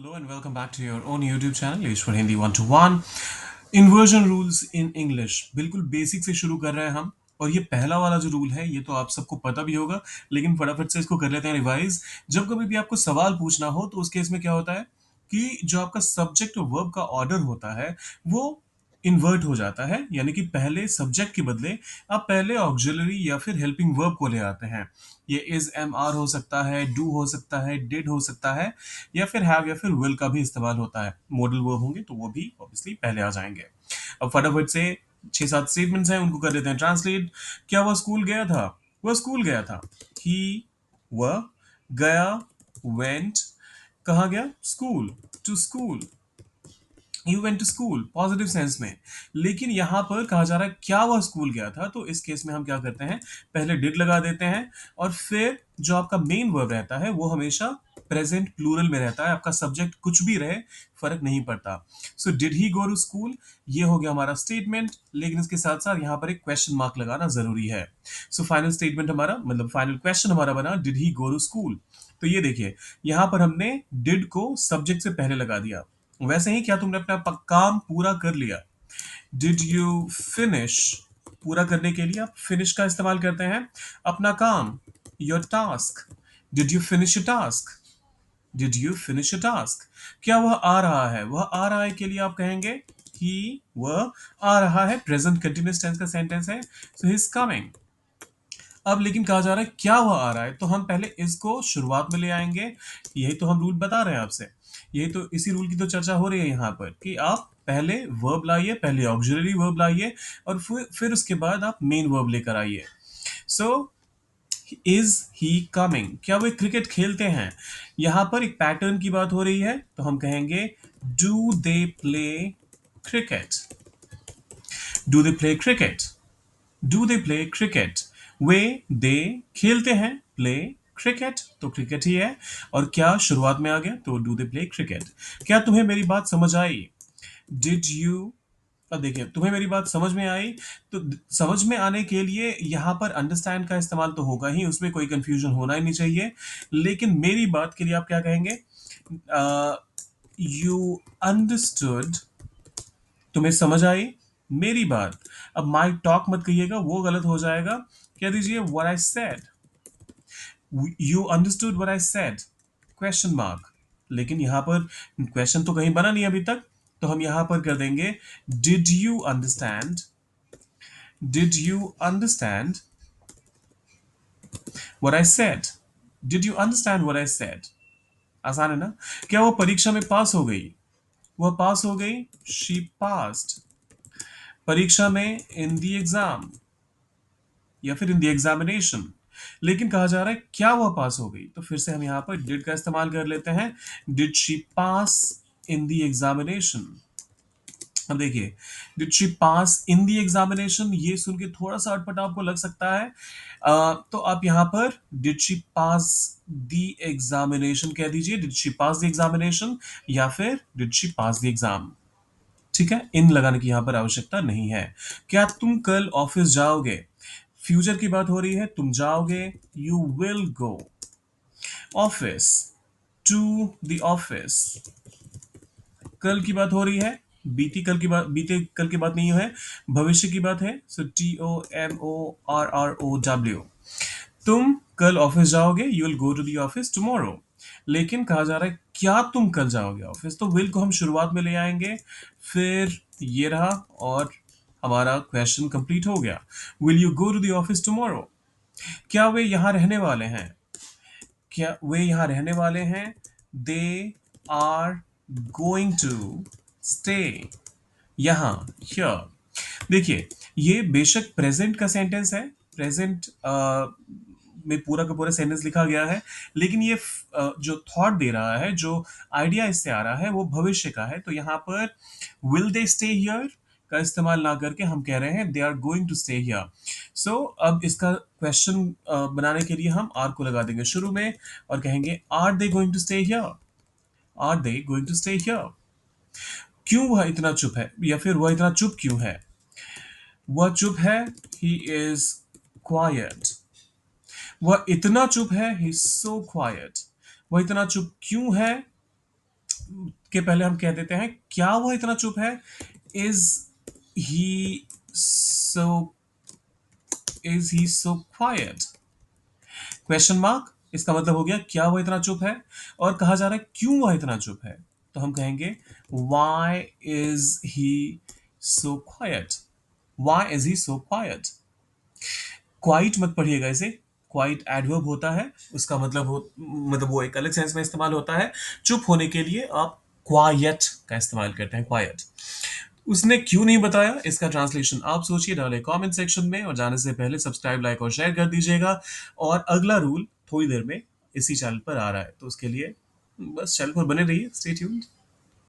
Hello and welcome back to your own YouTube channel Ishwar Hindi 1 to 1 inversion rules in English. बिल्कुल basic से शुरू कर रहे हैं हम। और ये पहला वाला जो रूल है ये तो आप सबको पता भी होगा, लेकिन फटाफट से इसको कर लेते हैं रिवाइज। जब कभी भी आपको सवाल पूछना हो तो उस केस में क्या होता है कि जो आपका सब्जेक्ट और वर्ब का ऑर्डर होता है वो इन्वर्ट हो जाता है, यानी कि पहले सब्जेक्ट के बदले आप पहले ऑक्सिलरी या फिर हेल्पिंग वर्ब को ले आते हैं। ये इज एम आर हो सकता है, डू हो सकता है, डिड हो सकता है, या फिर हैव या फिर विल का भी इस्तेमाल होता है। मॉडल वर्ब होंगे तो वो भी ऑब्वियसली पहले आ जाएंगे। अब फटाफट से 6-7 स्टेटमेंट्स हैं, उनको कर देते हैं ट्रांसलेट। क्या वह स्कूल गया था? वह स्कूल गया था। ही, वह, गया, वेंट, कहाँ गया? School, to school. You went to school positive sense में। लेकिन यहां पर कहा जा रहा है क्या वह स्कूल गया था, तो इस केस में हम क्या करते हैं, पहले डिड लगा देते हैं और फिर जो आपका मेन वर्ब रहता है वो हमेशा प्रेजेंट प्लूरल में रहता है। आपका सब्जेक्ट कुछ भी रहे, फर्क नहीं पड़ता। So did he go to school, ये हो गया हमारा स्टेटमेंट, लेकिन इसके साथ साथ यहां पर एक क्वेश्चन मार्क लगाना जरूरी है। सो फाइनल स्टेटमेंट हमारा, मतलब फाइनल क्वेश्चन हमारा बना, did he go to school. तो ये देखिए, यहां पर हमने डिड को सब्जेक्ट से पहले लगा दिया। वैसे ही क्या तुमने अपना काम पूरा कर लिया? Did you finish? पूरा करने के लिए आप फिनिश का इस्तेमाल करते हैं। अपना काम, your task. Did you finish your task? Did you finish your task? क्या वह आ रहा है? वह आ रहा है के लिए आप कहेंगे ही, वह आ रहा है, प्रेजेंट कंटिन्यूअस टेंस का सेंटेंस है, सो ही इज कमिंग। अब लेकिन कहा जा रहा है क्या वह आ रहा है, तो हम पहले इसको शुरुआत में ले आएंगे। यही तो हम रूल बता रहे हैं आपसे। यही तो, इसी रूल की तो चर्चा हो रही है यहाँ पर कि आप पहले वर्ब लाइए, पहले ऑक्सिलरी वर्ब लाइए और फिर उसके बाद आप मेन वर्ब लेकर आइए। सो इज ही कमिंग, क्या वे क्रिकेट खेलते हैं? यहां पर एक पैटर्न की बात हो रही है, तो हम कहेंगे do they play cricket? Do they play cricket? Do they play cricket? वे, दे खेलते हैं, प्ले क्रिकेट तो क्रिकेट ही है। और क्या शुरुआत में आ गया तो डू दे प्ले क्रिकेट। क्या तुम्हें मेरी बात समझ आई? डिड यू, अब देखिए तुम्हें मेरी बात समझ में आई, तो समझ में आने के लिए यहां पर अंडरस्टैंड का इस्तेमाल तो होगा ही, उसमें कोई कंफ्यूजन होना ही नहीं चाहिए। लेकिन मेरी बात के लिए आप क्या कहेंगे? यू अंडरस्टूड, तुम्हें समझ आई मेरी बात। अब माई टॉक मत कहिएगा, वो गलत हो जाएगा। कह दीजिए what I said, you understood what I said, question mark. लेकिन यहां पर क्वेश्चन तो कहीं बना नहीं अभी तक, तो हम यहां पर कर देंगे did you understand? Did you understand what I said? Did you understand what I said? आसान है ना? क्या वो परीक्षा में पास हो गई? वह पास हो गई, शी पास्ड। परीक्षा में, इन द एग्जाम, या फिर इन द एग्जामिनेशन। लेकिन कहा जा रहा है क्या वह पास हो गई, तो फिर से हम यहां पर डिड का इस्तेमाल कर लेते हैं। Did she pass in the examination? अब देखिए, did she pass in the examination, ये सुन के थोड़ा सा अटपटा आपको लग सकता है। तो आप यहां पर did she pass the examination कह दीजिए, did she pass the examination, या फिर did she pass the exam. ठीक है, इन लगाने की यहां पर आवश्यकता नहीं है। क्या तुम कल ऑफिस जाओगे? फ्यूचर की बात हो रही है, तुम जाओगे, you will go office, to the office. कल की बात हो रही है, बीती कल की बात, बीते कल की बात नहीं है, भविष्य की बात है। सो TOMORROW, तुम कल ऑफिस जाओगे, you will go to the office tomorrow. लेकिन कहा जा रहा है क्या तुम कल जाओगे ऑफिस, तो विल को हम शुरुआत में ले आएंगे। फिर ये रहा और हमारा क्वेश्चन कंप्लीट हो गया। Will you go to the office tomorrow? क्या वे यहाँ रहने वाले हैं? क्या वे यहाँ रहने वाले हैं? They are going to stay यहाँ, हियर। देखिए, ये बेशक प्रेजेंट का सेंटेंस है, प्रेजेंट में पूरा का पूरा सेंटेंस लिखा गया है, लेकिन ये जो थॉट दे रहा है, जो आइडिया इससे आ रहा है वो भविष्य का है। तो यहाँ पर विल दे स्टे हियर का इस्तेमाल ना करके हम कह रहे हैं they are going to stay here. So अब इसका क्वेश्चन बनाने के लिए हम आर को लगा देंगे शुरू में और कहेंगे are they going to stay here? Are they going to stay here? क्यों वह इतना चुप है, या फिर वह इतना चुप क्यों है? वह चुप है, ही इज क्वाइट। वह इतना चुप है, ही इज सो क्वाइट। वह इतना चुप क्यों है? के पहले हम कह देते हैं क्या वह इतना चुप है। Is he so is he so quite, question mark. इसका मतलब हो गया क्या वह इतना चुप है, और कहा जा रहा है क्यों वह इतना चुप है, तो हम कहेंगे why is he so quiet, why is he so quiet. Quiet मत पढ़िएगा इसे, क्वाइट एडवर्ब होता है, उसका मतलब वो एक अलग सेंस में इस्तेमाल होता है। चुप होने के लिए आप क्वाइट का इस्तेमाल करते हैं, क्वाइट। उसने क्यों नहीं बताया, इसका ट्रांसलेशन आप सोचिए, डालें कमेंट सेक्शन में, और जाने से पहले सब्सक्राइब, लाइक और शेयर कर दीजिएगा। और अगला रूल थोड़ी देर में इसी चैनल पर आ रहा है, तो उसके लिए बस चैनल पर बने रहिए, स्टे ट्यून्ड।